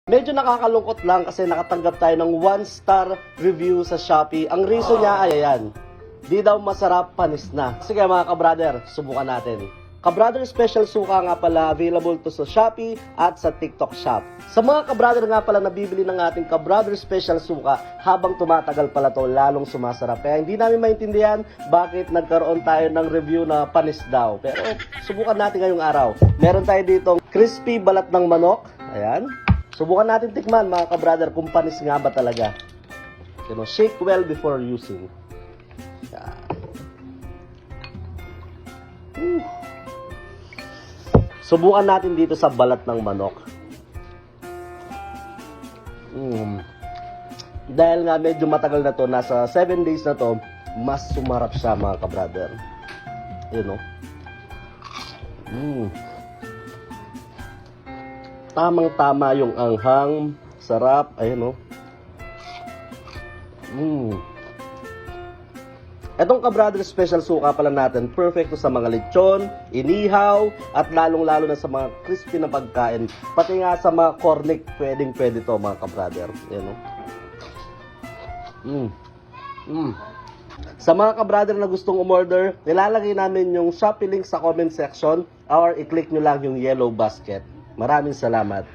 Medyo nakakalungkot lang kasi nakatanggap tayo ng 1-star review sa Shopee. Ang reason niya ay ayan, di daw masarap, panis na. Sige mga ka-brother, subukan natin. Ka-brother Special Suka nga pala, available to sa Shopee at sa TikTok Shop. Sa mga ka-brother nga pala na bibili ng ating ka-brother Special Suka, habang tumatagal pala to, lalong sumasarap. Kaya hindi namin maintindihan bakit nagkaroon tayo ng review na panis daw. Pero subukan natin ngayong araw. Meron tayo ditong crispy balat ng manok. Ayan. Subukan natin tikman mga ka-brother kung panis nga ba talaga. Shake well before using. Subukan natin dito sa balat ng manok. Dahil nga medyo matagal na to, nasa 7 days na to, mas sumarap siya mga ka-brother. Tamang-tama yung anghang, sarap, ayun Etong ka-brother Special Suka pala natin, perfecto sa mga lechon, inihaw, at lalong-lalo na sa mga crispy na pagkain. Pati nga sa mga cornic, pwedeng-pwede to mga ka-brother. Sa mga ka-brother na gustong umorder, nilalagay namin yung Shopee link sa comment section or i-click nyo lang yung yellow basket. Maraming salamat.